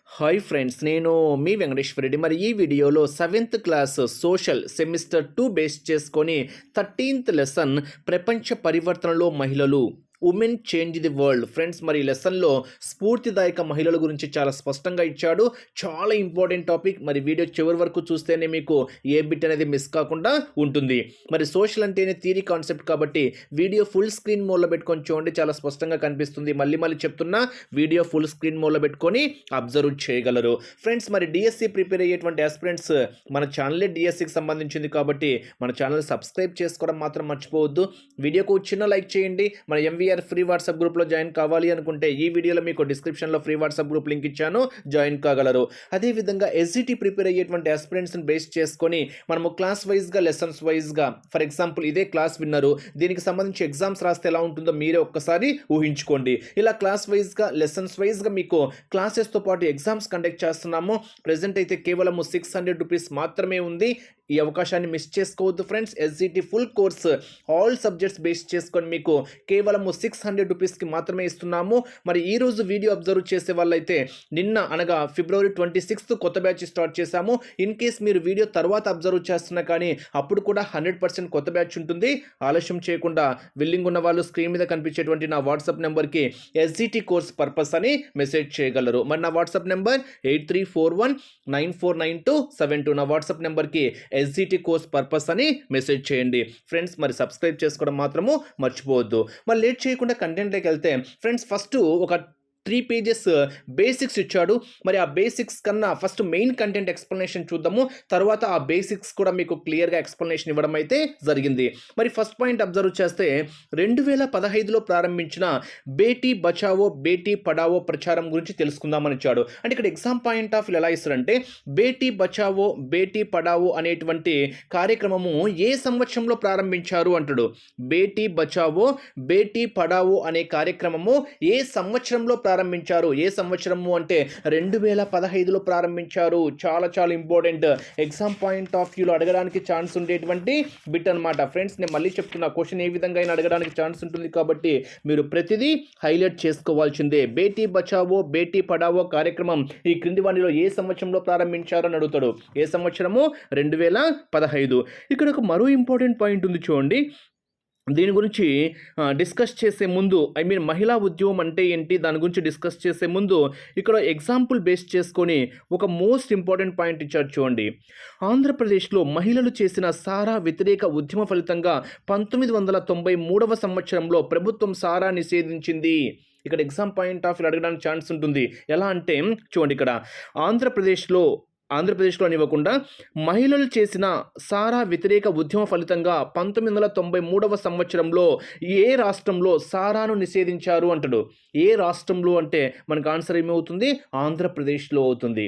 Hi friends, నేను మీ వెంకటేశ్వర రెడ్డి. మరి ఈ వీడియోలో 7th class social semester 2 base చేసుకొని 13th లెసన్ ప్రపంచ పరివర్తనలో మహిళలు, women change the world. Friends, మరి ఈ లెసన్లో స్ఫూర్తిదాయక మహిళల గురించి చాలా స్పష్టంగా ఇచ్చాడు. చాలా ఇంపార్టెంట్ టాపిక్. మరి వీడియో చివరి వరకు చూస్తేనే మీకు ఏ బిట్ అనేది మిస్ కాకుండా ఉంటుంది. మరి సోషల్ అంటేనే థియరీ కాన్సెప్ట్ కాబట్టి వీడియో ఫుల్ స్క్రీన్ మోడ్లో పెట్టుకొని చూడండి, చాలా స్పష్టంగా కనిపిస్తుంది. మళ్ళీ చెప్తున్నా, వీడియో ఫుల్ స్క్రీన్ మోడ్లో పెట్టుకొని అబ్జర్వ్ చేయగలరు. ఫ్రెండ్స్, మరి డిఎస్సి ప్రిపేర్ అయ్యేటువంటి ఆస్పిరెంట్స్ మన ఛానలే డిఎస్సికి సంబంధించింది కాబట్టి మన ఛానల్ సబ్స్క్రైబ్ చేసుకోవడం మాత్రం మర్చిపోవద్దు. వీడియోకు చిన్న లైక్ చేయండి. మన ఎంవీఆర్ ఫ్రీ వాట్సాప్ గ్రూప్లో జాయిన్ కావాలి అనుకుంటే ఈ వీడియోలో మీకు డిస్క్రిప్షన్లో ఫ్రీ వాట్సాప్ గ్రూప్ లింక్ ఇచ్చాను, జాయిన్ కాగలరు. అదేవిధంగా ఎస్జిటి ప్రిపేర్ అయ్యేటువంటి ఆస్పిరెంట్స్ని బేస్ చేసుకొని మనము క్లాస్ వైజ్గా, లెసన్స్ వైజ్గా, ఫర్ ఎగ్జాంపుల్ ఇదే క్లాస్ విన్నరు, దీనికి సంబంధించి ఎగ్జామ్స్ రాస్తే ఎలా ఉంటుందో మీరే ఒక్కసారి ఊహించుకోండి. ఇలా క్లాస్ వైజ్గా, లెసన్స్ వైజ్గా మీకు క్లాసెస్తో పాటు ఎగ్జామ్స్ కండక్ట్ చేస్తున్నాము. ప్రెజెంట్ అయితే కేవలం 600 రూపీస్ మాత్రమే ఉంది. ఈ అవకాశాన్ని మిస్ చేసుకోవద్దు friends. SGT full course all subjects base చేసుకొని మీకు కేవలం 600 రూపీస్కి మాత్రమే ఇస్తున్నాము. మరి ఈరోజు వీడియో అబ్జర్వ్ చేసే వాళ్ళైతే నిన్న అనగా February 26th కొత్త బ్యాచ్ స్టార్ట్ చేశాము. ఇన్ కేస్ మీరు వీడియో తర్వాత అబ్జర్వ్ చేస్తున్నా కానీ అప్పుడు కూడా 100% కొత్త బ్యాచ్ ఉంటుంది. ఆలస్యం చేయకుండా విల్లింగ్ ఉన్న వాళ్ళు స్క్రీన్ మీద కనిపించేటువంటి నా వాట్సాప్ నెంబర్కి ఎస్జిటి కోర్స్ పర్పస్ అని మెసేజ్ చేయగలరు. మరి నా వాట్సాప్ నెంబర్ 8341949272. నా వాట్సాప్ నెంబర్కి ఎస్జిటి కోర్స్ పర్పస్ అని మెసేజ్ చేయండి ఫ్రెండ్స్. మరి సబ్స్క్రైబ్ చేసుకోవడం మాత్రము మర్చిపోవద్దు. మరి లేట్ చేయకుండా కంటెంట్లోకి వెళ్తే ఫ్రెండ్స్, ఫస్ట్ ఒక 3 pages బేసిక్స్ ఇచ్చాడు. మరి ఆ బేసిక్స్ కన్నా ఫస్ట్ మెయిన్ కంటెంట్ ఎక్స్ప్లెనేషన్ చూద్దాము. తర్వాత ఆ బేసిక్స్ కూడా మీకు క్లియర్గా ఎక్స్ప్లెనేషన్ ఇవ్వడం అయితే జరిగింది. మరి ఫస్ట్ పాయింట్ అబ్జర్వ్ చేస్తే 2015లో ప్రారంభించిన బేటీ బచావో బేటీ పడావో ప్రచారం గురించి తెలుసుకుందామని ఇచ్చాడు. అంటే ఇక్కడ ఎగ్జామ్ పాయింట్ ఆఫ్ ఎలా ఇస్తారంటే, బేటీ బచావో బేటీ పడావో అనేటువంటి కార్యక్రమము ఏ సంవత్సరంలో ప్రారంభించారు అంటాడు. బేటీ బచావో బేటీ పడావో అనే కార్యక్రమము ఏ సంవత్సరంలో ప్రారంభించారు. ఏ సంవత్సరము అంటే 2015లో ప్రారంభించారు. చాలా చాలా ఇంపార్టెంట్. ఎగ్జామ్ పాయింట్ ఆఫ్ వ్యూలో అడగడానికి ఛాన్స్ ఉండేటువంటి బిట్ అనమాట ఫ్రెండ్స్. నేను మళ్ళీ చెప్తున్నా, క్వశ్చన్ ఏ విధంగా అయినా అడగడానికి ఛాన్స్ ఉంటుంది కాబట్టి మీరు ప్రతిదీ హైలైట్ చేసుకోవాల్సిందే. బేటీ బచావో బేటీ పడావో కార్యక్రమం ఈ క్రింది వాటిలో ఏ సంవత్సరంలో ప్రారంభించారు అని అడుగుతాడు. ఏ సంవత్సరము? 2015. ఇక్కడ ఒక మరో ఇంపార్టెంట్ పాయింట్ ఉంది చూడండి. దీని గురించి డిస్కస్ చేసే ముందు, మహిళా ఉద్యమం అంటే ఏంటి, దాని గురించి డిస్కస్ చేసే ముందు ఇక్కడ ఎగ్జాంపుల్ బేస్ చేసుకొని ఒక మోస్ట్ ఇంపార్టెంట్ పాయింట్ ఇచ్చారు చూడండి. ఆంధ్రప్రదేశ్లో మహిళలు చేసిన సారా వ్యతిరేక ఉద్యమ ఫలితంగా 1993వ సంవత్సరంలో ప్రభుత్వం సారా నిషేధించింది. ఇక్కడ ఎగ్జామ్ పాయింట్ ఆఫ్ అడగడానికి ఛాన్స్ ఉంటుంది. ఎలా అంటే చూడండి, ఇక్కడ ఆంధ్రప్రదేశ్లో ఇవ్వకుండా మహిళలు చేసిన సారా వ్యతిరేక ఉద్యమ ఫలితంగా 1993వ సంవత్సరంలో ఏ రాష్ట్రంలో సారాను నిషేధించారు అంటాడు. ఏ రాష్ట్రంలో అంటే మనకు ఆన్సర్ ఏమవుతుంది? ఆంధ్రప్రదేశ్లో అవుతుంది.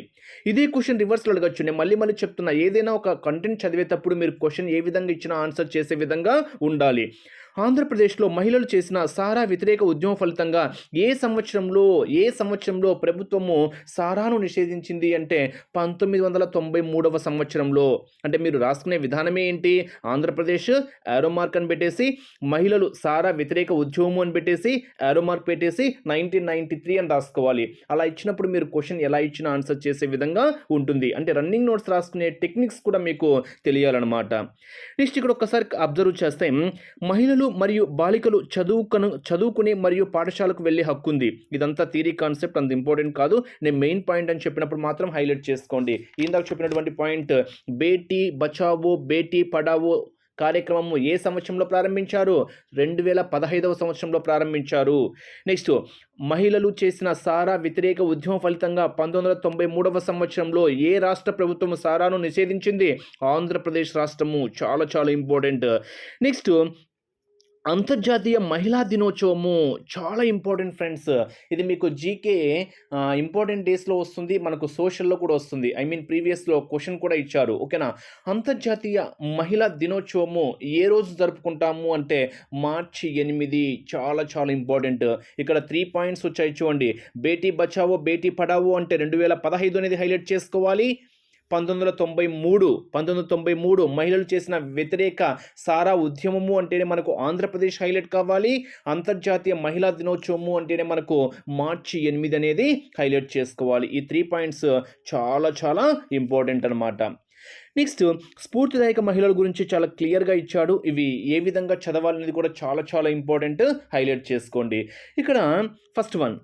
ఇదే క్వశ్చన్ రివర్స్లో అడగచ్చు. నేను మళ్ళీ చెప్తున్నా, ఏదైనా ఒక కంటెంట్ చదివేటప్పుడు మీరు క్వశ్చన్ ఏ విధంగా ఇచ్చినా ఆన్సర్ చేసే విధంగా ఉండాలి. ఆంధ్రప్రదేశ్లో మహిళలు చేసిన సారా వ్యతిరేక ఉద్యమ ఫలితంగా ఏ సంవత్సరంలో ప్రభుత్వము సారాను నిషేధించింది అంటే 1993వ సంవత్సరంలో. అంటే మీరు రాసుకునే విధానమే ఏంటి? ఆంధ్రప్రదేశ్ యారో మార్క్ అని పెట్టేసి, మహిళలు సారా వ్యతిరేక ఉద్యమం అని పెట్టేసి యారో మార్క్ పెట్టేసి 1993 అని రాసుకోవాలి. అలా ఇచ్చినప్పుడు మీరు క్వశ్చన్ ఎలా ఇచ్చినా ఆన్సర్ చేసే విధంగా ఉంటుంది. అంటే రన్నింగ్ నోట్స్ రాసుకునే టెక్నిక్స్ కూడా మీకు తెలియాలన్నమాట. నెక్స్ట్ ఇక్కడ ఒక్కసారి అబ్జర్వ్ చేస్తే, మహిళలు మరియు బాలికలు చదువుకునే మరియు పాఠశాలకు వెళ్ళే హక్కు ఉంది. ఇదంతా థియరీ కాన్సెప్ట్, అంత ఇంపార్టెంట్ కాదు. నేను మెయిన్ పాయింట్ అని చెప్పినప్పుడు మాత్రం హైలైట్ చేసుకోండి. ఇందాక చెప్పినటువంటి పాయింట్, బేటీ బచావో బేటీ పడావో కార్యక్రమము ఏ సంవత్సరంలో ప్రారంభించారు? 2015వ సంవత్సరంలో ప్రారంభించారు. నెక్స్ట్, మహిళలు చేసిన సారా వ్యతిరేక ఉద్యమ ఫలితంగా 1993వ సంవత్సరంలో ఏ రాష్ట్ర ప్రభుత్వం సారాను నిషేధించింది? ఆంధ్రప్రదేశ్ రాష్ట్రము. చాలా చాలా ఇంపార్టెంట్. నెక్స్ట్, అంతర్జాతీయ మహిళా దినోత్సవము. చాలా ఇంపార్టెంట్ ఫ్రెండ్స్. ఇది మీకు జీకే ఇంపార్టెంట్ డేస్లో వస్తుంది, మనకు సోషల్లో కూడా వస్తుంది. ప్రీవియస్లో క్వశ్చన్ కూడా ఇచ్చారు. ఓకేనా? అంతర్జాతీయ మహిళా దినోత్సవము ఏ రోజు జరుపుకుంటాము అంటే March 8. చాలా చాలా ఇంపార్టెంట్. ఇక్కడ 3 పాయింట్స్ వచ్చాయి చూడండి. బేటీ బచావో బేటీ పడావో అంటే 2015 అనేది హైలైట్ చేసుకోవాలి. 1993 మహిళలు చేసిన వ్యతిరేక సారా ఉద్యమము అంటేనే మనకు ఆంధ్రప్రదేశ్ హైలైట్ కావాలి. అంతర్జాతీయ మహిళా దినోత్సవము అంటేనే మనకు మార్చి 8 అనేది హైలైట్ చేసుకోవాలి. ఈ 3 పాయింట్స్ చాలా చాలా ఇంపార్టెంట్ అనమాట. నెక్స్ట్ స్ఫూర్తిదాయక మహిళల గురించి చాలా క్లియర్గా ఇచ్చాడు. ఇవి ఏ విధంగా చదవాలనేది కూడా చాలా చాలా ఇంపార్టెంట్, హైలైట్ చేసుకోండి. ఇక్కడ ఫస్ట్ వన్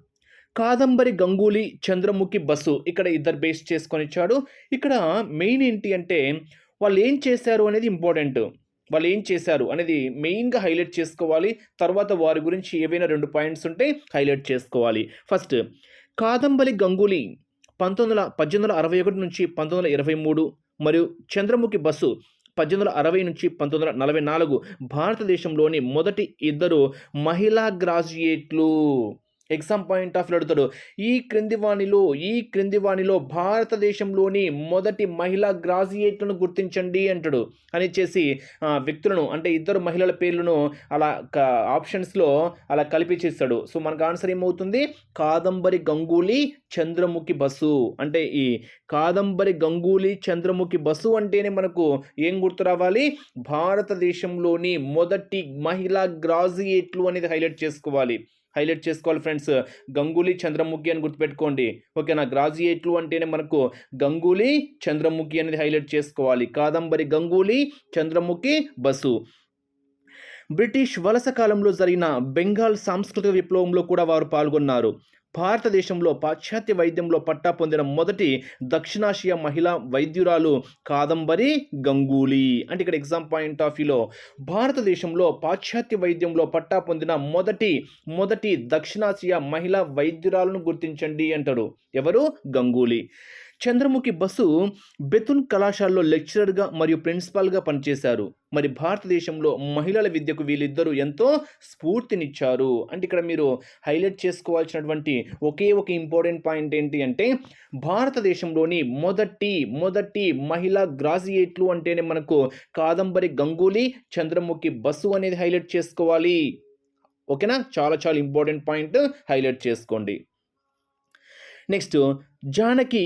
కాదంబరి గంగూలీ, చంద్రముఖి బసు, ఇక్కడ ఇద్దరు బేస్ చేసుకొని ఇచ్చాడు. ఇక్కడ మెయిన్ ఏంటి అంటే వాళ్ళు ఏం చేశారు అనేది ఇంపార్టెంట్. వాళ్ళు ఏం చేశారు అనేది మెయిన్గా హైలైట్ చేసుకోవాలి. తర్వాత వారి గురించి ఏవైనా 2 పాయింట్స్ ఉంటే హైలైట్ చేసుకోవాలి. ఫస్ట్ కాదంబరి గంగూలీ 1861 నుంచి 1923 మరియు చంద్రముఖి బసు 1860 నుంచి 1944 భారతదేశంలోని మొదటి ఇద్దరు మహిళా గ్రాడ్యుయేట్లు. ఎగ్జామ్ పాయింట్ ఆఫ్ అడుగుతాడు, ఈ క్రింది వాణిలో భారతదేశంలోని మొదటి మహిళా గ్రాడ్యుయేట్లను గుర్తించండి అంటాడు. అని చేసి వ్యక్తులను అంటే ఇద్దరు మహిళల పేర్లను అలా ఆప్షన్స్లో అలా కలిపించేస్తాడు. సో మనకు ఆన్సర్ ఏమవుతుంది, కాదంబరి గంగూలీ, చంద్రముఖి బసు. అంటే ఈ కాదంబరి గంగూలీ, చంద్రముఖి బసు అంటేనే మనకు ఏం గుర్తు రావాలి, భారతదేశంలోని మొదటి మహిళా గ్రాడ్యుయేట్లు అనేది హైలైట్ చేసుకోవాలి ఫ్రెండ్స్. గంగూలీ, చంద్రముఖి అని గుర్తుపెట్టుకోండి. ఓకేనా, గ్రాడ్యుయేట్లు అంటేనే మనకు గంగూలీ, చంద్రముఖి అనేది హైలైట్ చేసుకోవాలి. కాదంబరి గంగూలీ, చంద్రముఖి బసు. బ్రిటిష్ వలస కాలంలో జరిగిన బెంగాల్ సాంస్కృతిక విప్లవంలో కూడా వారు పాల్గొన్నారు. భారతదేశంలో పాశ్చాత్య వైద్యంలో పట్టా పొందిన మొదటి దక్షిణాసియా మహిళా వైద్యురాలు కాదంబరి గంగూలీ. అంటే ఇక్కడ ఎగ్జామ్ పాయింట్ ఆఫ్ వ్యూలో భారతదేశంలో పాశ్చాత్య వైద్యంలో పట్టా పొందిన మొదటి దక్షిణాసియా మహిళా వైద్యురాలను గుర్తించండి అంటారు. ఎవరు, గంగూలీ. చంద్రముఖి బసు బెతున్ కళాశాలలో లెక్చరర్గా మరియు ప్రిన్సిపాల్గా పనిచేశారు. మరి భారతదేశంలో మహిళల విద్యకు వీళ్ళిద్దరూ ఎంతో స్ఫూర్తినిచ్చారు. అంటే ఇక్కడ మీరు హైలైట్ చేసుకోవాల్సినటువంటి ఒకే ఒక ఇంపార్టెంట్ పాయింట్ ఏంటి అంటే భారతదేశంలోని మొదటి మహిళా గ్రాడ్యుయేట్లు అంటేనే మనకు కాదంబరి గంగూలీ, చంద్రముఖి బసు అనేది హైలైట్ చేసుకోవాలి. ఓకేనా, చాలా చాలా ఇంపార్టెంట్ పాయింట్, హైలైట్ చేసుకోండి. నెక్స్ట్ జానకి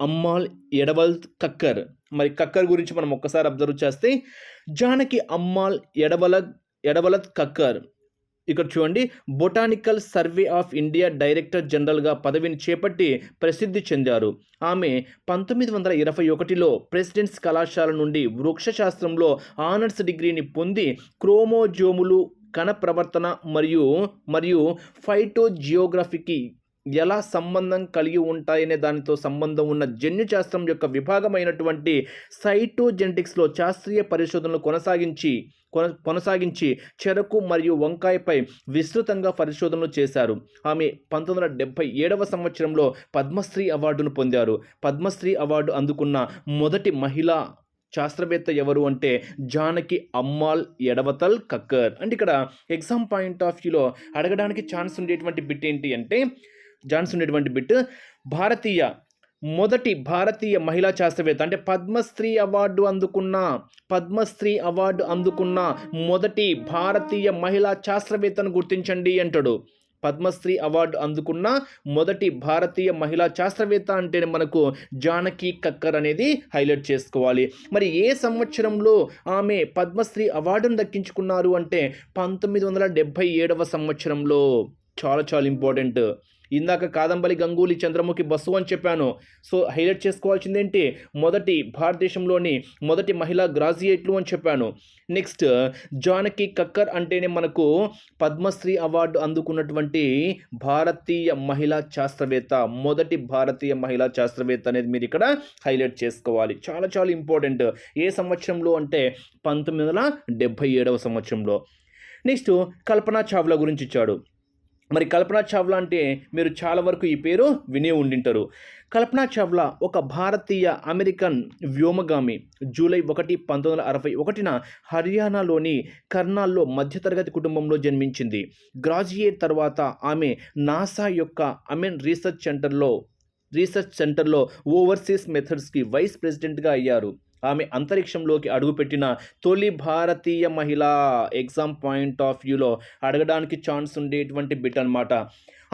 అమ్మాల్ ఎడవల్త్ కక్కర్. మరి కక్కర్ గురించి మనం ఒక్కసారి అబ్జర్వ్ చేస్తే జానకి అమ్మాల్ ఎడవలత్ కక్కర్ ఇక్కడ చూడండి, botanical survey of India director జనరల్గా పదవిని చేపట్టి ప్రసిద్ధి చెందారు. ఆమె 1921లో ప్రెసిడెంట్స్ కళాశాల నుండి వృక్షశాస్త్రంలో ఆనర్స్ డిగ్రీని పొంది క్రోమోజోములు, కణ ప్రవర్తన మరియు ఫైటోజియోగ్రఫీకి ఎలా సంబంధం కలిగి ఉంటాయనే దానితో సంబంధం ఉన్న జన్యుశాస్త్రం యొక్క విభాగమైనటువంటి సైటోజెనెటిక్స్లో శాస్త్రీయ పరిశోధనలు కొనసాగించి చెరకు మరియు వంకాయపై విస్తృతంగా పరిశోధనలు చేశారు. ఆమె 1977వ సంవత్సరంలో పద్మశ్రీ అవార్డును పొందారు. పద్మశ్రీ అవార్డు అందుకున్న మొదటి మహిళా శాస్త్రవేత్త ఎవరు అంటే జానకి అమ్మాల్ ఎడవతల్ కక్కర్. అంటే ఇక్కడ ఎగ్జామ్ పాయింట్ ఆఫ్ వ్యూలో అడగడానికి ఛాన్స్ ఉండేటువంటి బిట్ ఏంటి అంటే మొదటి భారతీయ మహిళా శాస్త్రవేత్త అంటే పద్మశ్రీ అవార్డు అందుకున్న మొదటి భారతీయ మహిళా శాస్త్రవేత్తను గుర్తించండి అంటాడు. పద్మశ్రీ అవార్డు అందుకున్న మొదటి భారతీయ మహిళా శాస్త్రవేత్త అంటేనే మనకు జానకి కక్కర్ అనేది హైలైట్ చేసుకోవాలి. మరి ఏ సంవత్సరంలో ఆమె పద్మశ్రీ అవార్డును దక్కించుకున్నారు అంటే 1977వ సంవత్సరంలో. చాలా చాలా ఇంపార్టెంట్. ఇందాక కాదంబరి గంగూలీ, చంద్రముఖి బసు అని చెప్పాను. సో హైలైట్ చేసుకోవాల్సింది ఏంటి, భారతదేశంలోని మొదటి మహిళా గ్రాడ్యుయేట్లు అని చెప్పాను. నెక్స్ట్ జానకి కక్కర్ అంటేనే మనకు పద్మశ్రీ అవార్డు అందుకున్నటువంటి భారతీయ మహిళా శాస్త్రవేత్త, మొదటి భారతీయ మహిళా శాస్త్రవేత్త అనేది మీరు ఇక్కడ హైలైట్ చేసుకోవాలి. చాలా చాలా ఇంపార్టెంట్. ఏ సంవత్సరంలో అంటే 1977వ సంవత్సరంలో. నెక్స్ట్ కల్పనా చావ్లా గురించి ఇచ్చాడు. మరి కల్పనా చావ్లా అంటే మీరు చాలా వరకు ఈ పేరు వినే ఉండింటారు. కల్పనా చావ్లా ఒక భారతీయ అమెరికన్ వ్యోమగామి. జూలై 1, 1961న హర్యానాలోని కర్నాల్లో మధ్యతరగతి కుటుంబంలో జన్మించింది. గ్రాడ్యుయేట్ తర్వాత ఆమె నాసా యొక్క రీసెర్చ్ సెంటర్లో ఓవర్సీస్ మెథడ్స్కి వైస్ ప్రెసిడెంట్గా అయ్యారు. ఆమె అంతరిక్షంలోకి అడుగుపెట్టిన తొలి భారతీయ మహిళ. ఎగ్జామ్ పాయింట్ ఆఫ్ వ్యూలో అడగడానికి ఛాన్స్ ఉండేటువంటి బిట్ అనమాట.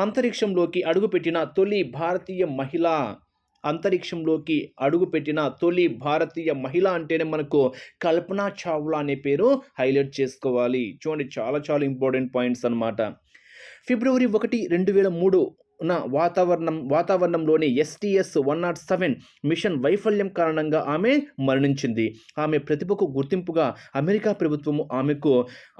అంతరిక్షంలోకి అడుగుపెట్టిన తొలి భారతీయ మహిళ అంతరిక్షంలోకి అడుగుపెట్టిన తొలి భారతీయ మహిళ అంటేనే మనకు కల్పనా చావ్లా అనే పేరు హైలైట్ చేసుకోవాలి. చూడండి చాలా చాలా ఇంపార్టెంట్ పాయింట్స్ అన్నమాట. ఫిబ్రవరి 1, 2003న వాతావరణంలోని STS-107 మిషన్ వైఫల్యం కారణంగా ఆమె మరణించింది. ఆమె ప్రతిభకు గుర్తింపుగా అమెరికా ప్రభుత్వము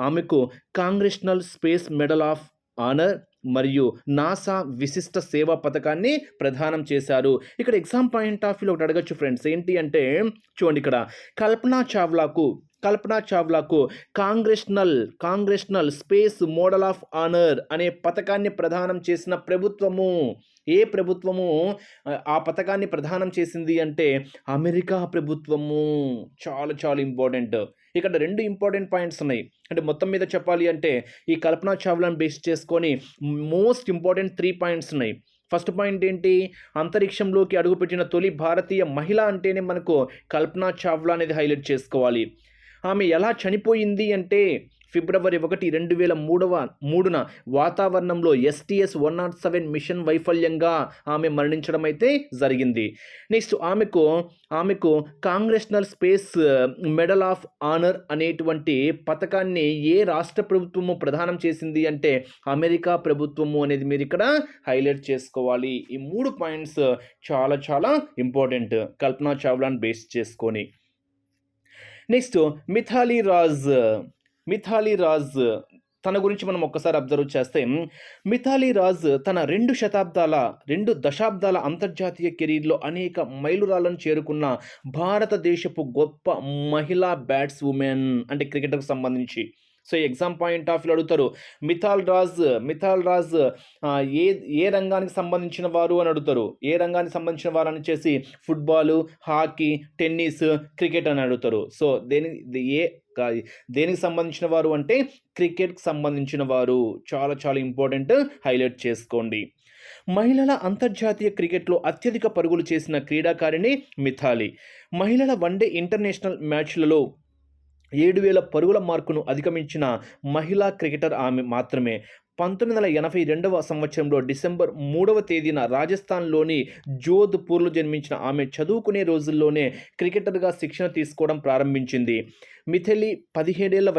ఆమెకు Congressional space medal of honour మరియు నాసా విశిష్ట సేవా పథకాన్ని ప్రదానం చేశారు. ఇక్కడ ఎగ్జామ్ పాయింట్ ఆఫ్ వ్యూలో ఒకటి అడగచ్చు ఫ్రెండ్స్, ఏంటి అంటే చూడండి ఇక్కడ కల్పనా చావ్లాకు congressional space medal of honour అనే పథకాన్ని ప్రదానం చేసిన ప్రభుత్వము ఏ ప్రభుత్వము ఆ పథకాన్ని ప్రదానం చేసింది అంటే అమెరికా ప్రభుత్వము. చాలా చాలా ఇంపార్టెంట్. ఇక్కడ 2 ఇంపార్టెంట్ పాయింట్స్ ఉన్నాయి. అంటే మొత్తం మీద చెప్పాలి అంటే ఈ కల్పనా చావ్లాను బేస్ చేసుకొని మోస్ట్ ఇంపార్టెంట్ 3 పాయింట్స్ ఉన్నాయి. ఫస్ట్ పాయింట్ ఏంటి, అంతరిక్షంలోకి అడుగుపెట్టిన తొలి భారతీయ మహిళ అంటేనే మనకు కల్పనా చావ్లా అనేది హైలైట్ చేసుకోవాలి. ఆమె ఎలా చనిపోయింది అంటే ఫిబ్రవరి 1, 2003న వాతావరణంలో STS-107 మిషన్ వైఫల్యంగా ఆమె మరణించడం అయితే జరిగింది. నెక్స్ట్ ఆమెకు Congressional space medal of honour అనేటువంటి పథకాన్ని ఏ రాష్ట్ర ప్రభుత్వము ప్రదానం చేసింది అంటే అమెరికా ప్రభుత్వము అనేది మీరు ఇక్కడ హైలైట్ చేసుకోవాలి. ఈ 3 పాయింట్స్ చాలా చాలా ఇంపార్టెంట్ కల్పనా చావ్లాను బేస్ చేసుకొని. నెక్స్ట్ మిథాలీ రాజ్ తన గురించి మనం ఒక్కసారి అబ్జర్వ్ చేస్తే మిథాలీ రాజ్ తన 2 దశాబ్దాల అంతర్జాతీయ కెరీర్లో అనేక మైలురాళ్లను చేరుకున్న భారతదేశపు గొప్ప మహిళా బ్యాట్స్ ఉమెన్ అంటే క్రికెట్కు సంబంధించి. So exam point of view అడుగుతారు మిథాల్ రాజ్ ఏ రంగానికి సంబంధించిన వారు అని అడుగుతారు. ఏ రంగానికి సంబంధించిన వారు అని చేసి ఫుట్బాల్, హాకీ, టెన్నిస్, క్రికెట్ అని అడుగుతారు. సో దేనికి సంబంధించిన వారు అంటే క్రికెట్కి సంబంధించిన వారు. చాలా చాలా ఇంపార్టెంట్, హైలైట్ చేసుకోండి. మహిళల అంతర్జాతీయ క్రికెట్లో అత్యధిక పరుగులు చేసిన క్రీడాకారిణి మిథాలీ. మహిళల వన్డే ఇంటర్నేషనల్ మ్యాచ్లలో 7,000 పరుగుల మార్కును అధిగమించిన మహిళా క్రికెటర్ ఆమె మాత్రమే. 1982వ సంవత్సరంలో డిసెంబర్ 3వ తేదీన రాజస్థాన్లోని జోధ్పూర్లో జన్మించిన ఆమె చదువుకునే రోజుల్లోనే క్రికెటర్గా శిక్షణ తీసుకోవడం ప్రారంభించింది. మిథాలీ 17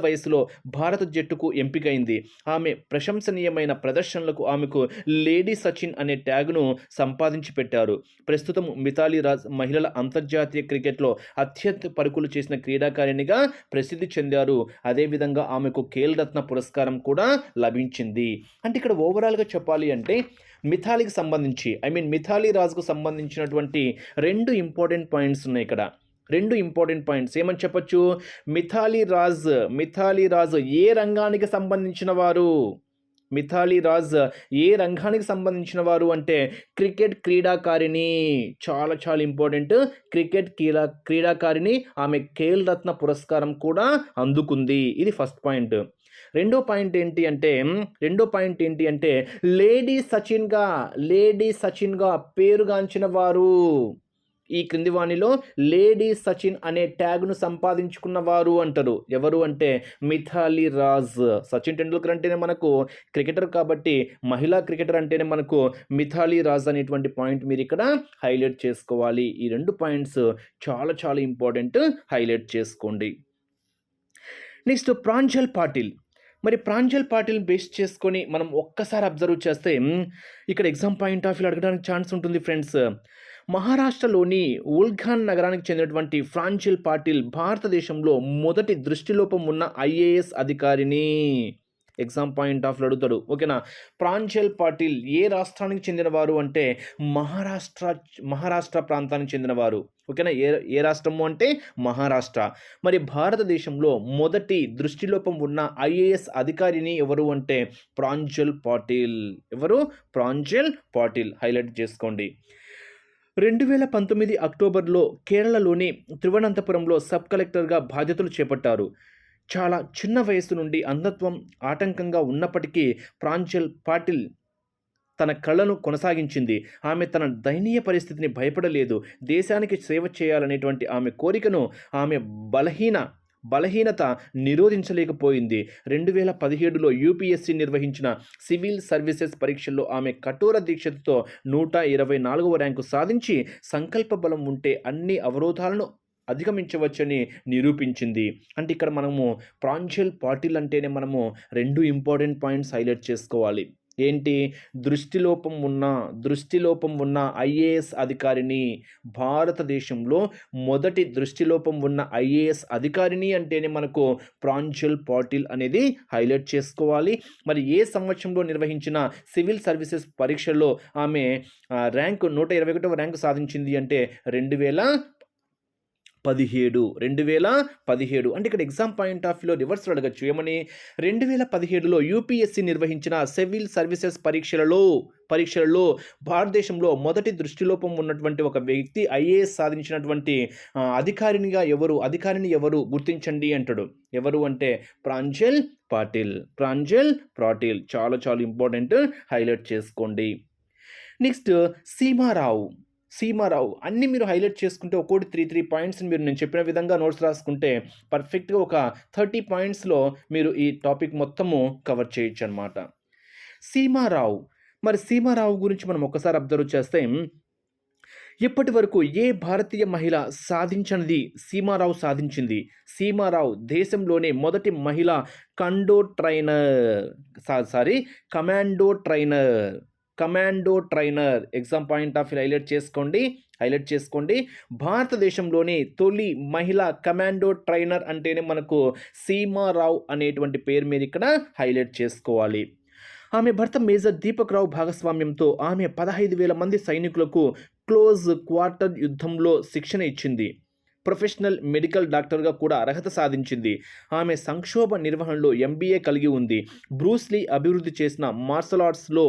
వయసులో భారత జట్టుకు ఎంపికైంది. ఆమె ప్రశంసనీయమైన ప్రదర్శనలకు ఆమెకు లేడీ సచిన్ అనే ట్యాగ్ను సంపాదించి పెట్టారు. ప్రస్తుతం మిథాలీ రాజ్ మహిళల అంతర్జాతీయ క్రికెట్లో అత్యంత పరుగులు చేసిన క్రీడాకారిణిగా ప్రసిద్ధి చెందారు. అదేవిధంగా ఆమెకు ఖేల్ రత్న పురస్కారం కూడా లభించింది. అంటే ఇక్కడ ఓవరాల్గా చెప్పాలి అంటే మిథాలీ రాజ్కు సంబంధించినటువంటి 2 ఇంపార్టెంట్ పాయింట్స్ ఉన్నాయి ఇక్కడ. 2 ఇంపార్టెంట్ పాయింట్స్ ఏమని చెప్పొచ్చు, మిథాలీ రాజ్ ఏ రంగానికి సంబంధించిన వారు అంటే క్రికెట్ క్రీడాకారిణి. చాలా చాలా ఇంపార్టెంట్, క్రికెట్ క్రీడాకారిణి. ఆమె ఖేల్ రత్న పురస్కారం కూడా అందుకుంది. ఇది ఫస్ట్ పాయింట్. రెండో పాయింట్ ఏంటి అంటే లేడీ సచిన్గా పేరుగాంచిన వారు. ఈ క్రింది వాణిలో లేడీ సచిన్ అనే ట్యాగ్ను సంపాదించుకున్నవారు అంటారు. ఎవరు అంటే మిథాలీ రాజ్. సచిన్ టెండూల్కర్ అంటేనే మనకు క్రికెటర్ కాబట్టి మహిళా క్రికెటర్ అంటేనే మనకు మిథాలీ రాజ్ అనేటువంటి పాయింట్ మీరు ఇక్కడ హైలైట్ చేసుకోవాలి. ఈ 2 పాయింట్స్ చాలా చాలా ఇంపార్టెంట్, హైలైట్ చేసుకోండి. నెక్స్ట్ ప్రాంజల్ పాటిల్ బేస్ చేసుకొని మనం ఒక్కసారి అబ్జర్వ్ చేస్తే ఇక్కడ ఎగ్జామ్ పాయింట్ ఆఫ్ వ్యూ అడగడానికి ఛాన్స్ ఉంటుంది ఫ్రెండ్స్. మహారాష్ట్రలోని ఉల్ఘాన్ నగరానికి చెందినటువంటి ప్రాంజల్ పాటిల్ భారతదేశంలో మొదటి దృష్టిలోపం ఉన్న IAS అధికారిని. ఎగ్జామ్ పాయింట్ ఆఫ్ అడుగుతాడు. ఓకేనా, ప్రాంజల్ పాటిల్ ఏ రాష్ట్రానికి చెందినవారు అంటే మహారాష్ట్ర ప్రాంతానికి చెందినవారు. ఓకేనా, ఏ రాష్ట్రము అంటే మహారాష్ట్ర. మరి భారతదేశంలో మొదటి దృష్టిలోపం ఉన్న IAS అధికారిని ఎవరు అంటే ప్రాంజల్ పాటిల్. హైలైట్ చేసుకోండి. 2019 అక్టోబర్లో కేరళలోని తిరువనంతపురంలో సబ్ కలెక్టర్గా బాధ్యతలు చేపట్టారు. చాలా చిన్న వయసు నుండి అంధత్వం ఆటంకంగా ఉన్నప్పటికీ ప్రాంజల్ పాటిల్ తన కళను కొనసాగించింది. ఆమె తన దయనీయ పరిస్థితిని భయపడలేదు. దేశానికి సేవ చేయాలనేటువంటి ఆమె కోరికను ఆమె బలహీనత నిరోధించలేకపోయింది. 2017లో యూపీఎస్సీ నిర్వహించిన సివిల్ సర్వీసెస్ పరీక్షల్లో ఆమె కఠోర దీక్షతో 124వ ర్యాంకు సాధించి సంకల్ప బలం ఉంటే అన్ని అవరోధాలను అధిగమించవచ్చని నిరూపించింది. అంటే ఇక్కడ మనము ప్రాంజల్ పాటిల్ అంటేనే మనము 2 ఇంపార్టెంట్ పాయింట్స్ హైలైట్ చేసుకోవాలి. ఏంటి? దృష్టిలోపం ఉన్న ఐఏఎస్ అధికారిని, భారతదేశంలో మొదటి దృష్టిలోపం ఉన్న ఐఏఎస్ అధికారిని అంటేనే మనకు ప్రాంజల్ పాటిల్ అనేది హైలైట్ చేసుకోవాలి. మరి ఏ సంవత్సరంలో నిర్వహించిన సివిల్ సర్వీసెస్ పరీక్షల్లో ఆమె ర్యాంకు 121వ ర్యాంకు సాధించింది అంటే 2017 అంటే ఇక్కడ ఎగ్జామ్ పాయింట్ ఆఫ్ వ్యూలో రివర్స్లో అడగచ్చు. ఏమని? 2017లో యూపీఎస్సీ నిర్వహించిన సివిల్ సర్వీసెస్ పరీక్షలలో భారతదేశంలో మొదటి దృష్టిలోపం ఉన్నటువంటి ఒక వ్యక్తి ఐఏఎస్ సాధించినటువంటి అధికారిని ఎవరు గుర్తించండి అంటాడు. ఎవరు అంటే ప్రాంజల్ పాటిల్. చాలా చాలా ఇంపార్టెంట్, హైలైట్ చేసుకోండి. నెక్స్ట్ సీమారావు అన్నీ మీరు హైలైట్ చేసుకుంటే ఒక్కోటి 3 పాయింట్స్ని మీరు నేను చెప్పిన విధంగా నోట్స్ రాసుకుంటే పర్ఫెక్ట్గా ఒక 30 పాయింట్స్లో మీరు ఈ టాపిక్ మొత్తము కవర్ చేయొచ్చు అనమాట. సీమారావు గురించి మనం ఒక్కసారి అబ్జర్వ్ చేస్తే ఇప్పటి వరకు ఏ భారతీయ మహిళ సాధించినది సీమారావు సాధించింది. సీమారావు దేశంలోనే మొదటి మహిళ commando trainer. Exam point of view highlight చేసుకోండి. భారతదేశంలోని తొలి మహిళ కమాండో ట్రైనర్ అంటేనే మనకు సీమారావు అనేటువంటి పేరు మీరు ఇక్కడ హైలైట్ చేసుకోవాలి. ఆమె భర్త మేజర్ దీపక్ రావు భాగస్వామ్యంతో ఆమె 15,000 మంది సైనికులకు క్లోజ్ క్వార్టర్ యుద్ధంలో శిక్షణ ఇచ్చింది. ప్రొఫెషనల్ మెడికల్ డాక్టర్గా కూడా అర్హత సాధించింది. ఆమె సంక్షోభ నిర్వహణలో MBA కలిగి ఉంది. బ్రూస్లీ అభివృద్ధి చేసిన మార్షల్ ఆర్ట్స్లో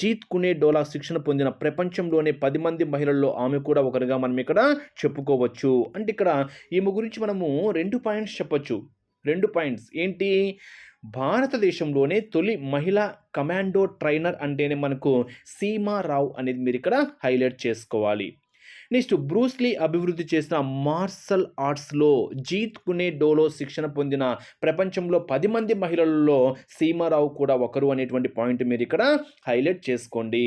జీత్ కునే డోలా శిక్షణ పొందిన ప్రపంచంలోనే 10 మంది మహిళల్లో ఆమె కూడా ఒకరిగా మనం ఇక్కడ చెప్పుకోవచ్చు. అంటే ఇక్కడ ఈమె గురించి మనము 2 పాయింట్స్ చెప్పొచ్చు. 2 పాయింట్స్ ఏంటి? భారతదేశంలోనే తొలి మహిళా కమాండో ట్రైనర్ అంటేనే మనకు సీమారావు అనేది మీరు ఇక్కడ హైలైట్ చేసుకోవాలి. నెక్స్ట్ బ్రూస్లీ అభివృద్ధి చేసిన మార్షల్ ఆర్ట్స్లో జీత్ కునే డోలో శిక్షణ పొందిన ప్రపంచంలో 10 మంది మహిళల్లో సీమారావు కూడా ఒకరు అనేటువంటి పాయింట్ మీరు ఇక్కడ హైలైట్ చేసుకోండి.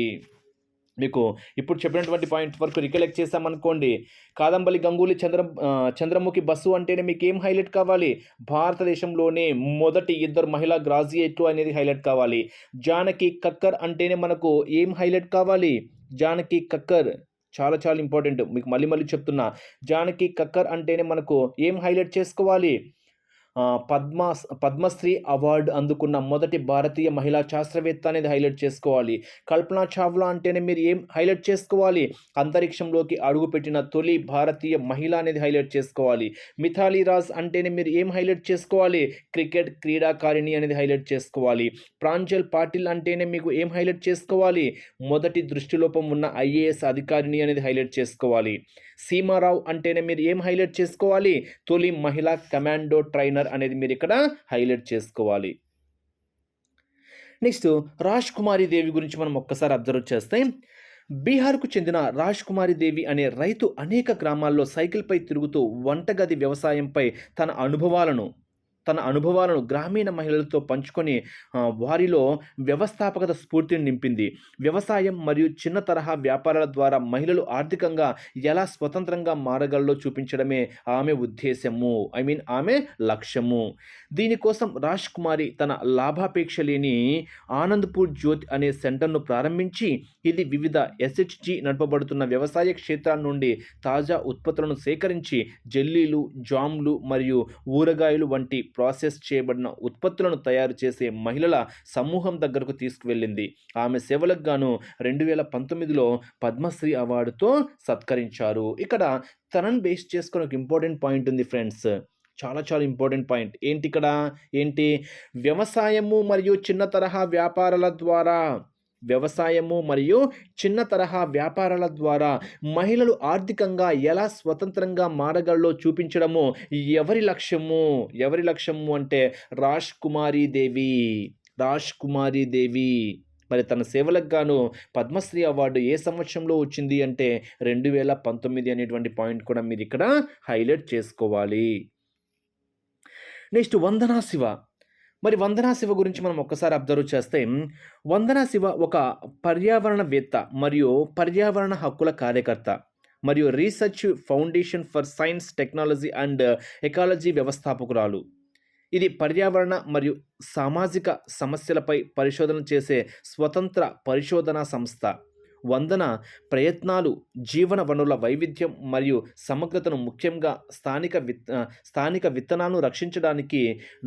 మీకు ఇప్పుడు చెప్పినటువంటి పాయింట్ వరకు రికలెక్ట్ చేస్తామనుకోండి. కాదంబలి గంగూలీ చంద్రముఖి బస్సు అంటేనే మీకు ఏం హైలైట్ కావాలి? భారతదేశంలోనే మొదటి 2 మహిళా గ్రాడ్యుయేట్లు అనేది హైలైట్ కావాలి. జానకి కక్కర్ అంటేనే మనకు ఏం హైలైట్ కావాలి? జానకి కక్కర్ చాలా చాలా ఇంపార్టెంట్, మీకు మళ్ళీ చెప్తున్నా. జానకి కక్కర్ అంటేనే మనకు ఏం హైలైట్ చేసుకోవాలి? పద్మశ్రీ అవార్డు అందుకున్న మొదటి భారతీయ మహిళా శాస్త్రవేత్త అనేది హైలైట్ చేసుకోవాలి. కల్పనా చావ్లా అంటేనే మీరు ఏం హైలైట్ చేసుకోవాలి? అంతరిక్షంలోకి అడుగుపెట్టిన తొలి భారతీయ మహిళ అనేది హైలైట్ చేసుకోవాలి. మిథాలీ రాజ్ అంటేనే మీరు ఏం హైలైట్ చేసుకోవాలి? క్రికెట్ క్రీడాకారిణి అనేది హైలైట్ చేసుకోవాలి. ప్రాంజల్ పాటిల్ అంటేనే మీకు ఏం హైలైట్ చేసుకోవాలి? మొదటి దృష్టిలోపం ఉన్న IAS అధికారిని అనేది హైలైట్ చేసుకోవాలి. సీమారావు అంటేనే మీరు ఏం హైలైట్ చేసుకోవాలి? తొలి మహిళా కమాండో ట్రైనర్ అనేది మీరు ఇక్కడ హైలైట్ చేసుకోవాలి. నెక్స్ట్ రాజ్ కుమారి దేవి గురించి మనం ఒక్కసారి అబ్జర్వ్ చేస్తే, బీహార్కు చెందిన రాజ్ కుమారి దేవి అనే రైతు అనేక గ్రామాల్లో సైకిల్పై తిరుగుతూ వంటగది వ్యవసాయంపై తన అనుభవాలను గ్రామీణ మహిళలతో పంచుకొని వారిలో వ్యవస్థాపకత స్ఫూర్తిని నింపింది. వ్యవసాయం మరియు చిన్న తరహా వ్యాపారాల ద్వారా మహిళలు ఆర్థికంగా ఎలా స్వతంత్రంగా మారగలరో చూపించడమే ఆమె ఉద్దేశము, ఆమె లక్ష్యము. దీనికోసం రాజ్ కుమారి తన లాభాపేక్ష లేని ఆనంద్పూర్ జ్యోతి అనే సెంటర్ను ప్రారంభించి, ఇది వివిధ SHG నడపబడుతున్న వ్యవసాయ క్షేత్రాల నుండి తాజా ఉత్పత్తులను సేకరించి జెల్లీలు, జామ్లు మరియు ఊరగాయలు వంటి ప్రాసెస్ చేయబడిన ఉత్పత్తులను తయారు చేసే మహిళల సమూహం దగ్గరకు తీసుకువెళ్ళింది. ఆమె సేవలకు గాను 2019లో పద్మశ్రీ అవార్డుతో సత్కరించారు. ఇక్కడ తనను బేస్ చేసుకుని ఒక ఇంపార్టెంట్ పాయింట్ ఉంది ఫ్రెండ్స్, చాలా చాలా ఇంపార్టెంట్ పాయింట్. ఏంటి? వ్యవసాయము మరియు చిన్న తరహా వ్యాపారాల ద్వారా మహిళలు ఆర్థికంగా ఎలా స్వతంత్రంగా మారగలరో చూపించడము ఎవరి లక్ష్యము అంటే రాజ్ కుమారి దేవి. మరి తన సేవలకు గాను పద్మశ్రీ అవార్డు ఏ సంవత్సరంలో వచ్చింది అంటే 2019 అనేటువంటి పాయింట్ కూడా మీరు ఇక్కడ హైలైట్ చేసుకోవాలి. నెక్స్ట్ 'వందనా శివ'. మరి 'వందనా శివ' గురించి మనం ఒక్కసారి అబ్జర్వ్ చేస్తే, 'వందనా శివ' ఒక పర్యావరణవేత్త మరియు పర్యావరణ హక్కుల కార్యకర్త మరియు research foundation for science, technology and ecology వ్యవస్థాపకురాలు. ఇది పర్యావరణ మరియు సామాజిక సమస్యలపై పరిశోధన చేసే స్వతంత్ర పరిశోధనా సంస్థ. వందన ప్రయత్నాలు జీవన వనరుల వైవిధ్యం మరియు సమగ్రతను, ముఖ్యంగా స్థానిక విత్తనాలను రక్షించడానికి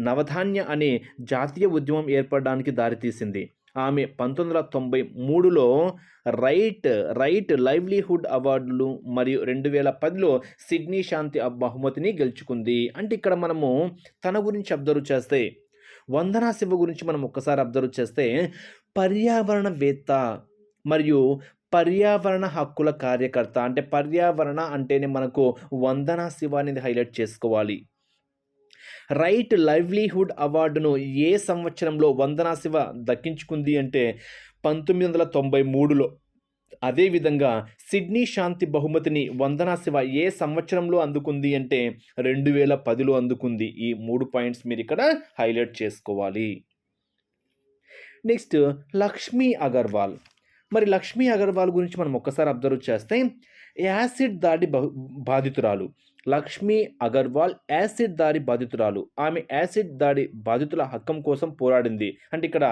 నవధాన్య అనే జాతీయ ఉద్యమం ఏర్పడడానికి దారితీసింది. ఆమె 1993లో రైట్ లైవ్లీహుడ్ అవార్డులు మరియు 2010లో సిడ్నీ శాంతి బహుమతిని గెలుచుకుంది. అంటే ఇక్కడ మనము తన గురించి అబ్జర్వ్ చేస్తే, వందనా శివ గురించి మనం ఒక్కసారి అబ్జర్వ్ చేస్తే, పర్యావరణవేత్త మరియు పర్యావరణ హక్కుల కార్యకర్త. అంటే పర్యావరణ అంటేనే మనకు వందనా శివ అనేది హైలైట్ చేసుకోవాలి. రైట్ లైవ్లీహుడ్ అవార్డును ఏ సంవత్సరంలో వందనా శివ దక్కించుకుంది అంటే 1993లో. అదేవిధంగా సిడ్నీ శాంతి బహుమతిని వందనా శివ ఏ సంవత్సరంలో అందుకుంది అంటే 2010లో అందుకుంది. ఈ 3 పాయింట్స్ మీరు ఇక్కడ హైలైట్ చేసుకోవాలి. నెక్స్ట్ లక్ష్మీ అగర్వాల్. మరి లక్ష్మీ అగర్వాల్ గురించి మనం ఒక్కసారి అబ్జర్వ్ చేస్తే, యాసిడ్ దాడి బాధితురాలు. లక్ష్మీ అగర్వాల్ యాసిడ్ దాడి బాధితురాలు. ఆమె యాసిడ్ దాడి బాధితుల హక్కం కోసం పోరాడింది. అంటే ఇక్కడ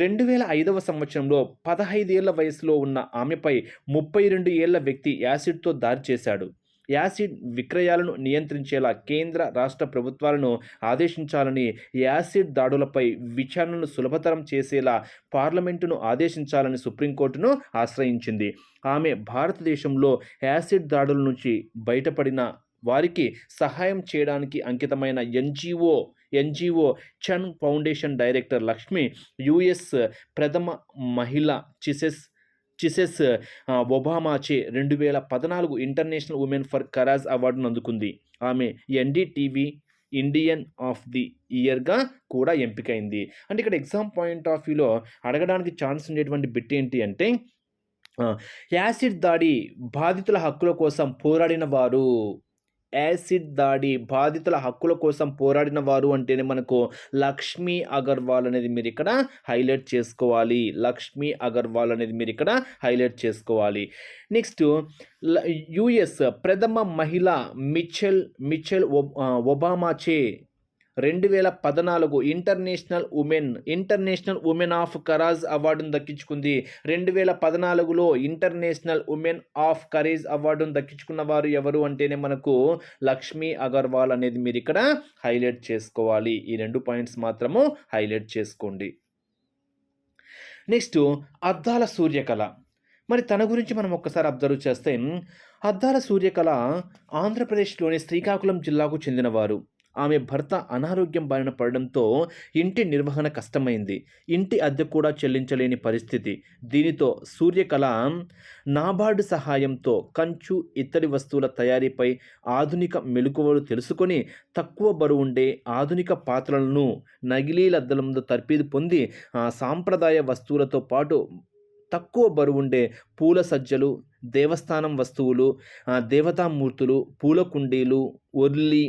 2005వ సంవత్సరంలో 15 ఏళ్ల వయసులో ఉన్న ఆమెపై 32 ఏళ్ల వ్యక్తి యాసిడ్తో దాడి చేశాడు. యాసిడ్ విక్రయాలను నియంత్రించేలా కేంద్ర రాష్ట్ర ప్రభుత్వాలను ఆదేశించాలని, యాసిడ్ దాడులపై విచారణను సులభతరం చేసేలా పార్లమెంటును ఆదేశించాలని సుప్రీంకోర్టును ఆశ్రయించింది. ఆమె భారతదేశంలో యాసిడ్ దాడుల నుంచి బయటపడిన వారికి సహాయం చేయడానికి అంకితమైన NGO Chhanv foundation director. Lakshmi US ప్రథమ మహిళ చిసెస్ ఒబామాచే 2014 ఇంటర్నేషనల్ ఉమెన్ ఫర్ కరాజ్ అవార్డును అందుకుంది. ఆమె ఎన్డీటీవీ ఇండియన్ ఆఫ్ ది ఇయర్గా కూడా ఎంపికైంది. అంటే ఇక్కడ ఎగ్జామ్ పాయింట్ ఆఫ్ వ్యూలో అడగడానికి ఛాన్స్ ఉండేటువంటి బిట్ ఏంటి అంటే, యాసిడ్ దాడి బాధితుల హక్కుల కోసం పోరాడిన వారు. యాసిడ్ దాడి బాధితుల హక్కుల కోసం పోరాడిన వారు అంటేనే మనకు లక్ష్మీ అగర్వాల్ అనేది మీరు ఇక్కడ హైలైట్ చేసుకోవాలి. లక్ష్మీ అగర్వాల్ అనేది మీరు ఇక్కడ హైలైట్ చేసుకోవాలి. నెక్స్ట్ యుఎస్ ప్రథమ మహిళ మిచెల్ ఒబామాచే 2014 ఇంటర్నేషనల్ ఉమెన్ ఆఫ్ కరాజ్ అవార్డును దక్కించుకుంది. 2014లో ఇంటర్నేషనల్ ఉమెన్ ఆఫ్ కరేజ్ అవార్డును దక్కించుకున్న వారు ఎవరు అంటేనే మనకు లక్ష్మీ అగర్వాల్ అనేది మీరు ఇక్కడ హైలైట్ చేసుకోవాలి. ఈ 2 పాయింట్స్ మాత్రము హైలైట్ చేసుకోండి. నెక్స్ట్ అద్దాల సూర్యకళ. మరి తన గురించి మనం ఒక్కసారి అబ్జర్వ్ చేస్తే, అద్దాల సూర్యకళ ఆంధ్రప్రదేశ్లోని శ్రీకాకుళం జిల్లాకు చెందినవారు. ఆమె భర్త అనారోగ్యం బారిన పడడంతో ఇంటి నిర్వహణ కష్టమైంది. ఇంటి అద్దె కూడా చెల్లించలేని పరిస్థితి. దీనితో సూర్యకళ నాబార్డు సహాయంతో కంచు, ఇత్తడి వస్తువుల తయారీపై ఆధునిక మెలకువలు తెలుసుకొని తక్కువ బరువుండే ఆధునిక పాత్రలను నగిలీలద్దలంతో తర్ఫీదు పొంది సాంప్రదాయ వస్తువులతో పాటు తక్కువ బరువుండే పూల సజ్జలు, దేవస్థానం వస్తువులు, దేవతామూర్తులు, పూల కుండీలు, ఒర్లి,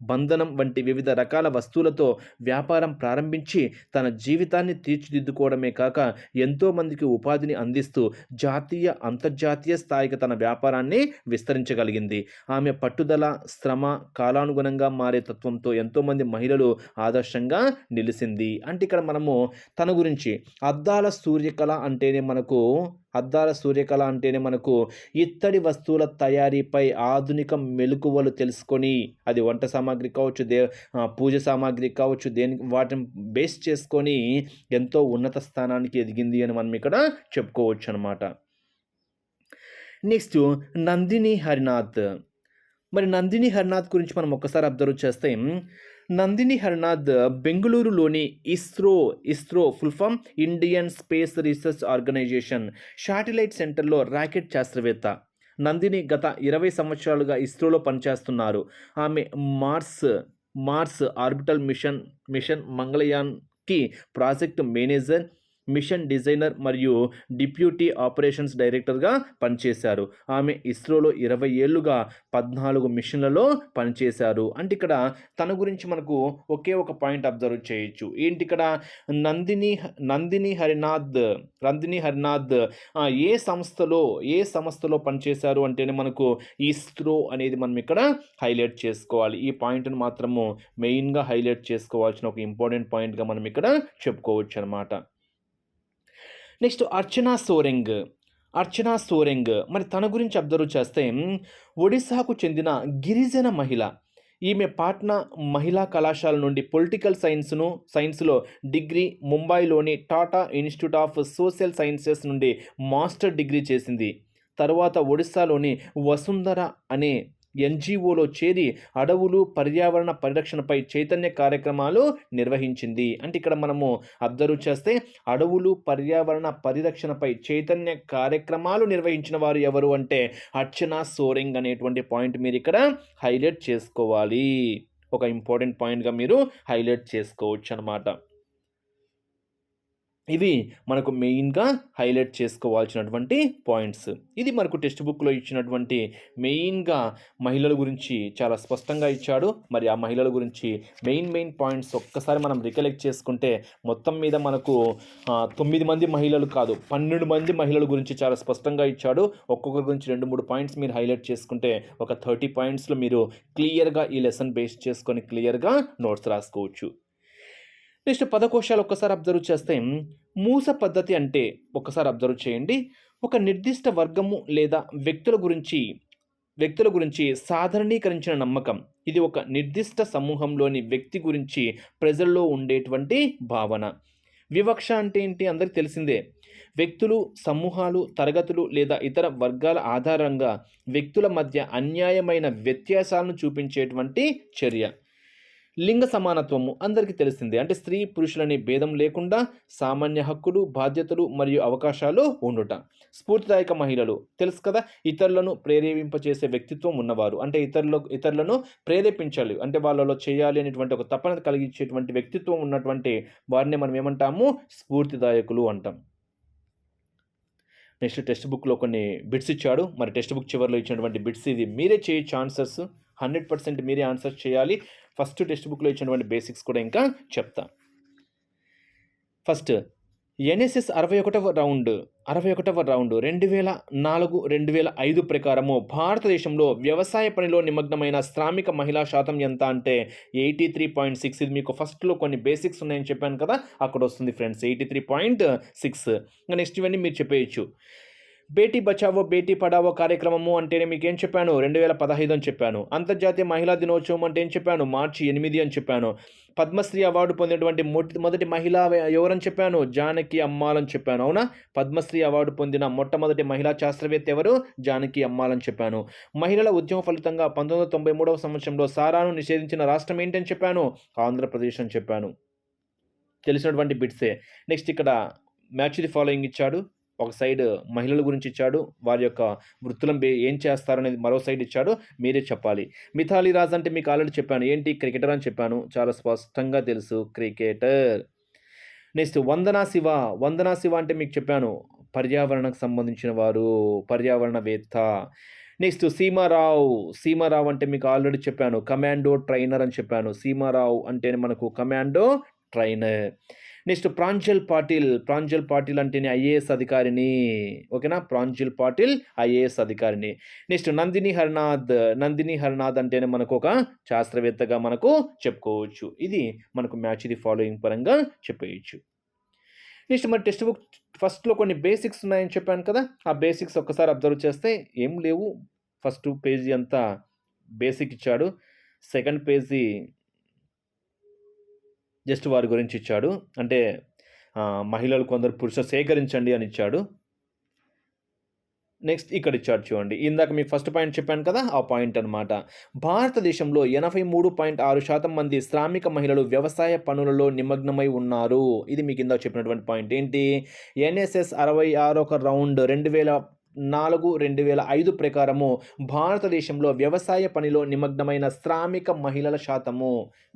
బంధనం వంటి వివిధ రకాల వస్తువులతో వ్యాపారం ప్రారంభించి తన జీవితాన్ని తీర్చిదిద్దుకోవడమే కాక ఎంతోమందికి ఉపాధిని అందిస్తూ జాతీయ, అంతర్జాతీయ స్థాయికి తన వ్యాపారాన్ని విస్తరించగలిగింది. ఆమె పట్టుదల, శ్రమ, కాలానుగుణంగా మారే తత్వంతో ఎంతోమంది మహిళలు ఆదర్శంగా నిలిచింది. అంటే ఇక్కడ మనము తన గురించి అద్దాల సూర్యకళ అంటేనే మనకు ఇత్తడి వస్తువుల తయారీపై ఆధునిక మెలకువలు తెలుసుకొని, అది వంట సామాగ్రి కావచ్చు, పూజ సామాగ్రి కావచ్చు, వాటిని బేస్ చేసుకొని ఎంతో ఉన్నత స్థానానికి ఎదిగింది అని మనం ఇక్కడ చెప్పుకోవచ్చు అనమాట. నెక్స్ట్ నందిని హరినాథ్. మరి నందిని హరినాథ్ గురించి మనం ఒక్కసారి అబ్జర్వ్ చేస్తే, నందిని హరినాథ్ బెంగళూరులోని ISRO full form Indian space research organisation satellite సెంటర్లో రాకెట్ శాస్త్రవేత్త. నందిని గత 20 సంవత్సరాలుగా ఇస్రోలో పనిచేస్తున్నారు. ఆమె మార్స్ ఆర్బిటల్ మిషన్ మంగళయాన్కి ప్రాజెక్ట్ మేనేజర్ మిషన్ డిజైనర్ మరియు డిప్యూటీ ఆపరేషన్స్ డైరెక్టర్గా పనిచేశారు. ఆమె ఇస్రోలో 20 ఏళ్లుగా 14 మిషన్లలో పనిచేశారు. అంటే ఇక్కడ తన గురించి మనకు ఒకే ఒక పాయింట్ అబ్జర్వ్ చేయొచ్చు. ఏంటి ఇక్కడ నందిని హరినాథ్ ఏ సంస్థలో పనిచేశారు అంటేనే మనకు ఇస్రో అనేది మనం ఇక్కడ హైలైట్ చేసుకోవాలి. ఈ పాయింట్ను మాత్రము మెయిన్గా హైలైట్ చేసుకోవాల్సిన ఒక ఇంపార్టెంట్ పాయింట్గా మనం ఇక్కడ చెప్పుకోవచ్చు అనమాట. నెక్స్ట్ అర్చనా సోరెంగ్ మరి తన గురించి అబ్జర్వ్ చేస్తే ఒడిశాకు చెందిన గిరిజన మహిళ. ఈమె పాట్నా మహిళా కళాశాల నుండి పొలిటికల్ సైన్స్లో డిగ్రీ, ముంబైలోని Tata institute of social sciences నుండి మాస్టర్ డిగ్రీ చేసింది. తరువాత ఒడిశాలోని వసుంధర అనే ఎన్జిఓలో చేరి అడవులు పర్యావరణ పరిరక్షణపై చైతన్య కార్యక్రమాలు నిర్వహించింది. అంటే ఇక్కడ మనము అబ్జర్వ్ చేస్తే అడవులు పర్యావరణ పరిరక్షణపై చైతన్య కార్యక్రమాలు నిర్వహించిన వారు ఎవరు అంటే అర్చనా సోరెంగ్ అనేటువంటి పాయింట్ మీరు ఇక్కడ హైలైట్ చేసుకోవాలి. ఒక ఇంపార్టెంట్ పాయింట్గా మీరు హైలైట్ చేసుకోవచ్చు అన్నమాట. ఇవి మనకు మెయిన్గా హైలైట్ చేసుకోవాల్సినటువంటి పాయింట్స్. ఇది మనకు టెక్స్ట్ బుక్లో ఇచ్చినటువంటి మెయిన్గా మహిళల గురించి చాలా స్పష్టంగా ఇచ్చాడు. మరి ఆ మహిళల గురించి మెయిన్ పాయింట్స్ ఒక్కసారి మనం రికలెక్ట్ చేసుకుంటే మొత్తం మీద మనకు 9 మంది మహిళలు కాదు 12 మంది మహిళల గురించి చాలా స్పష్టంగా ఇచ్చాడు. ఒక్కొక్కరి గురించి 2-3 పాయింట్స్ మీరు హైలైట్ చేసుకుంటే ఒక 30 పాయింట్స్లో మీరు క్లియర్గా ఈ లెసన్ బేస్ చేసుకొని క్లియర్గా నోట్స్ రాసుకోవచ్చు. నెక్స్ట్ పదకోశాలు ఒక్కసారి అబ్జర్వ్ చేస్తే మూస పద్ధతి అంటే ఒక్కసారి అబ్జర్వ్ చేయండి. ఒక నిర్దిష్ట వర్గము లేదా వ్యక్తుల గురించి సాధారణీకరించిన నమ్మకం. ఇది ఒక నిర్దిష్ట సమూహంలోని వ్యక్తి గురించి ప్రజల్లో ఉండేటువంటి భావన. వివక్ష అంటే ఏంటి అందరికీ తెలిసిందే. వ్యక్తులు, సమూహాలు, తరగతులు లేదా ఇతర వర్గాల ఆధారంగా వ్యక్తుల మధ్య అన్యాయమైన వ్యత్యాసాలను చూపించేటువంటి చర్య. లింగ సమానత్వము అందరికీ తెలిసిందే. అంటే స్త్రీ పురుషులనే భేదం లేకుండా సామాన్య హక్కులు, బాధ్యతలు మరియు అవకాశాలు ఉండుట. స్ఫూర్తిదాయక మహిళలు తెలుసు కదా, ఇతరులను ప్రేరేపింపచేసే వ్యక్తిత్వం ఉన్నవారు. అంటే ఇతరులను ప్రేరేపించాలి, అంటే వాళ్ళలో చేయాలి అనేటువంటి ఒక తపన కలిగించేటువంటి వ్యక్తిత్వం ఉన్నటువంటి వారిని మనం ఏమంటాము, స్ఫూర్తిదాయకులు అంటాం. నెక్స్ట్ టెక్స్ట్ బుక్లో కొన్ని బిట్స్ ఇచ్చాడు. మరి టెక్స్ట్ బుక్ చివరిలో ఇచ్చినటువంటి బిట్స్ ఇది మీరే చేయొచ్చు. ఆన్సర్స్ 100% మీరే ఆన్సర్ చేయాలి. ఫస్ట్ టెక్స్ట్ బుక్లో ఇచ్చినటువంటి బేసిక్స్ కూడా ఇంకా చెప్తా. ఫస్ట్ ఎన్ఎస్ఎస్ 61వ రౌండ్ 2004-2005 ప్రకారము భారతదేశంలో వ్యవసాయ పనిలో నిమగ్నమైన శ్రామిక మహిళా శాతం ఎంత అంటే 83.6. ఇది మీకు ఫస్ట్లో కొన్ని బేసిక్స్ ఉన్నాయని చెప్పాను కదా, అక్కడ వస్తుంది ఫ్రెండ్స్ 83.6. నెక్స్ట్ ఇవన్నీ మీరు చెప్పేయచ్చు. బేటీ బచావో బేటీ పడావో కార్యక్రమము అంటేనే మీకు ఏం చెప్పాను, 2015 అని చెప్పాను. అంతర్జాతీయ మహిళా దినోత్సవం అంటే ఏం చెప్పాను, మార్చి 8 అని చెప్పాను. పద్మశ్రీ అవార్డు పొందినటువంటి మొదటి మహిళ ఎవరని చెప్పాను, జానకి అమ్మాల్ అని చెప్పాను. అవునా, పద్మశ్రీ అవార్డు పొందిన మొట్టమొదటి మహిళా శాస్త్రవేత్త ఎవరు, జానకి అమ్మాల్ అని చెప్పాను. మహిళల ఉద్యమ ఫలితంగా 1993వ సంవత్సరంలో సారాను నిషేధించిన రాష్ట్రం ఏంటని చెప్పాను, ఆంధ్రప్రదేశ్ అని చెప్పాను. తెలిసినటువంటి బిట్సే. నెక్స్ట్ ఇక్కడ మ్యాచ్ ది ఫాలోయింగ్ ఇచ్చాడు. ఒక సైడ్ మహిళల గురించి ఇచ్చాడు, వారి యొక్క వృత్తులను ఏం చేస్తారనేది మరో సైడ్ ఇచ్చాడు, మీరే చెప్పాలి. మిథాలీ రాజ్ అంటే మీకు ఆల్రెడీ చెప్పాను, ఏంటి క్రికెటర్ అని చెప్పాను, చాలా స్పష్టంగా తెలుసు క్రికెటర్. నెక్స్ట్ వందనా శివ అంటే మీకు చెప్పాను, పర్యావరణకు సంబంధించిన వారు, పర్యావరణవేత్త. నెక్స్ట్ సీమారావు అంటే మీకు ఆల్రెడీ చెప్పాను, కమాండో ట్రైనర్ అని చెప్పాను. సీమారావు అంటే మనకు commando trainer. Next Pranjal Patil అంటేనే ఐఏఎస్ అధికారిని. ఓకేనా, ప్రాంజల్ పాటిల్ ఐఏఎస్ అధికారిని. నెక్స్ట్ నందిని హరినాథ్ అంటేనే మనకు ఒక శాస్త్రవేత్తగా మనకు చెప్పుకోవచ్చు. ఇది మనకు మ్యాచ్ ది ఫాలోయింగ్ పరంగా చెప్పేయచ్చు. నెక్స్ట్ మరి టెక్స్ట్ బుక్ ఫస్ట్లో కొన్ని బేసిక్స్ ఉన్నాయని చెప్పాను కదా, ఆ బేసిక్స్ ఒక్కసారి అబ్జర్వ్ చేస్తే ఏం లేవు. ఫస్ట్ పేజీ అంతా బేసిక్ ఇచ్చాడు, సెకండ్ పేజీ జస్ట్ వారి గురించి ఇచ్చాడు, అంటే మహిళలు కొందరు పురుష సేకరించండి అని ఇచ్చాడు. నెక్స్ట్ ఇక్కడ ఇచ్చాడు చూడండి, ఇందాక మీకు ఫస్ట్ పాయింట్ చెప్పాను కదా, ఆ పాయింట్ అనమాట. భారతదేశంలో 83.6% మంది శ్రామిక మహిళలు వ్యవసాయ పనులలో నిమగ్నమై ఉన్నారు. ఇది మీకు ఇందాక చెప్పినటువంటి పాయింట్. ఏంటి, ఎన్ఎస్ఎస్ 66వ రౌండ్ 4/2005 ప్రకారము భారతదేశంలో వ్యవసాయ పనిలో నిమగ్నమైన శ్రామిక మహిళల శాతము,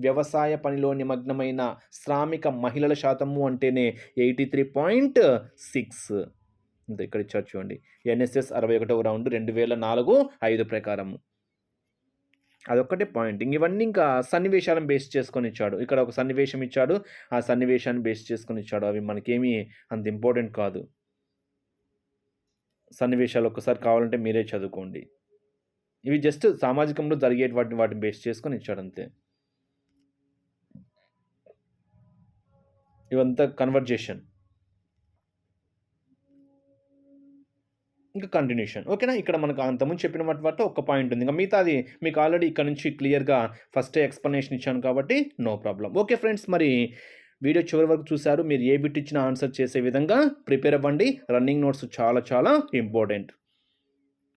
వ్యవసాయ పనిలో నిమగ్నమైన శ్రామిక మహిళల శాతము అంటేనే 83.6. ఇంతే ఇక్కడ ఇచ్చారు చూడండి. ఎన్ఎస్ఎస్ 61వ రౌండ్ 2004-5 ప్రకారము. అదొక్కటే పాయింట్. ఇవన్నీ ఇంకా సన్నివేశాలను బేస్ చేసుకొని ఇచ్చాడు. ఇక్కడ ఒక సన్నివేశం ఇచ్చాడు. ఆ సన్నివేశాన్ని బేస్ చేసుకొని ఇచ్చాడు. అవి మనకేమీ అంత ఇంపార్టెంట్ కాదు. సన్నివేశాలు ఒక్కసారి కావాలంటే మీరే చదువుకోండి. ఇవి జస్ట్ సామాజికంలో జరిగే వాటిని బేస్ చేసుకొని ఇచ్చాడు అంతే. ఇవంతా కన్వర్జేషన్. ఇంకా కంటిన్యూషన్. ఓకేనా? ఇక్కడ మనకు అంతకుముందు చెప్పిన వాటి ఒక పాయింట్ ఉంది. ఇంకా మిగతాది మీకు ఆల్రెడీ ఇక్కడ నుంచి క్లియర్‌గా ఫస్టే ఎక్స్‌ప్లనేషన్ ఇచ్చాను కాబట్టి నో ప్రాబ్లమ్. ఓకే ఫ్రెండ్స్, మరి వీడియో చివరి వరకు చూసారు. మీరు ఏ బిట్ ఇచ్చినా ఆన్సర్ చేసే విధంగా ప్రిపేర్ అవ్వండి. రన్నింగ్ నోట్స్ చాలా చాలా ఇంపార్టెంట్.